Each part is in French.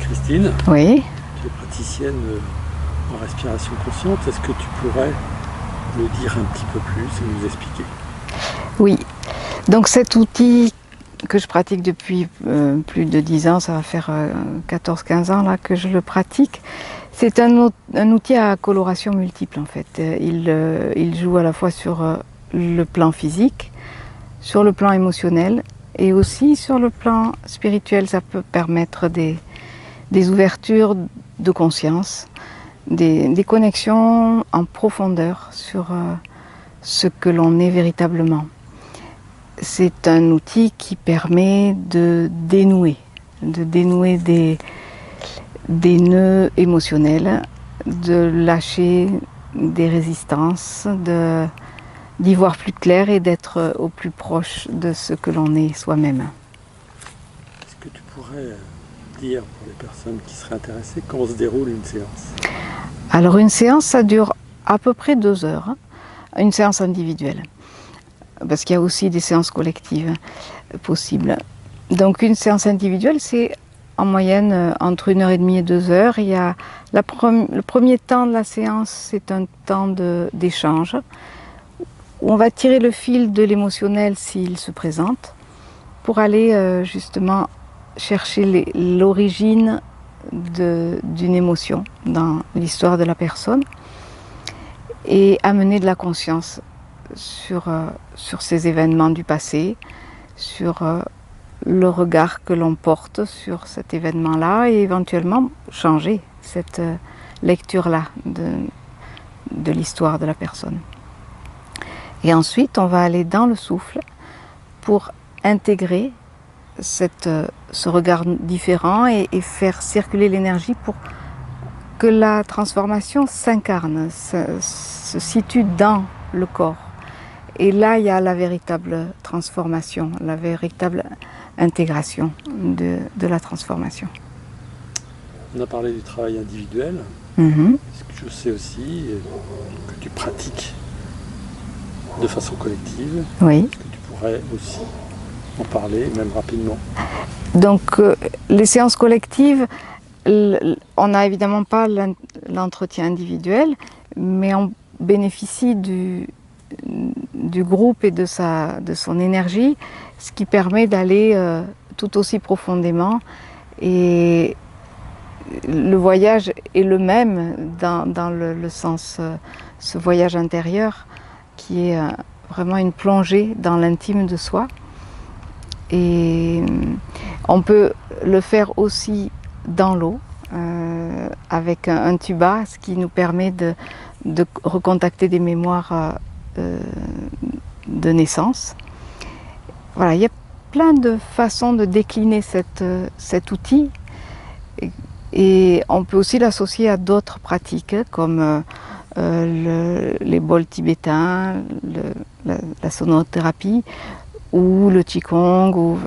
Christine, Oui. tu es praticienne en respiration consciente. Est-ce que tu pourrais me dire un petit peu plus et nous expliquer? Oui. Donc cet outil que je pratique depuis plus de 10 ans, ça va faire 14-15 ans là que je le pratique, c'est un outil à coloration multiple en fait. Il joue à la fois sur le plan physique, sur le plan émotionnel et aussi sur le plan spirituel. Ça peut permettre des ouvertures de conscience, des connexions en profondeur sur ce que l'on est véritablement. C'est un outil qui permet de dénouer des nœuds émotionnels, de lâcher des résistances, d'y voir plus clair et d'être au plus proche de ce que l'on est soi-même. Est-ce que tu pourrais dire pour les personnes qui seraient intéressées comment se déroule une séance? Alors une séance, ça dure à peu près 2 heures, une séance individuelle, parce qu'il y a aussi des séances collectives possibles. Donc une séance individuelle, c'est en moyenne entre 1h30 et 2 heures. Il y a le premier temps de la séance, c'est un temps d'échange, où on va tirer le fil de l'émotionnel s'il se présente, pour aller justement chercher l'origine d'une émotion dans l'histoire de la personne et amener de la conscience sur ces événements du passé, sur le regard que l'on porte sur cet événement-là et éventuellement changer cette lecture-là de l'histoire de la personne. Et ensuite, on va aller dans le souffle pour intégrer ce regard différent et faire circuler l'énergie pour que la transformation s'incarne, se situe dans le corps. Et là, il y a la véritable transformation, la véritable intégration de la transformation. On a parlé du travail individuel. Est-ce que je sais aussi que tu pratiques de façon collective? Oui. Est-ce que tu pourrais aussi en parler, même rapidement? Donc, les séances collectives, on n'a évidemment pas l'entretien individuel, mais on bénéficie du groupe et de son énergie, ce qui permet d'aller tout aussi profondément. Et le voyage est le même dans le sens, ce voyage intérieur, qui est vraiment une plongée dans l'intime de soi. Et on peut le faire aussi dans l'eau, avec un tuba, ce qui nous permet de recontacter des mémoires de naissance. Voilà, il y a plein de façons de décliner cet outil et on peut aussi l'associer à d'autres pratiques comme les bols tibétains, la sonothérapie ou le qigong.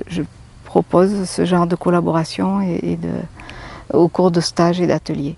Je propose ce genre de collaboration au cours de stages et d'ateliers.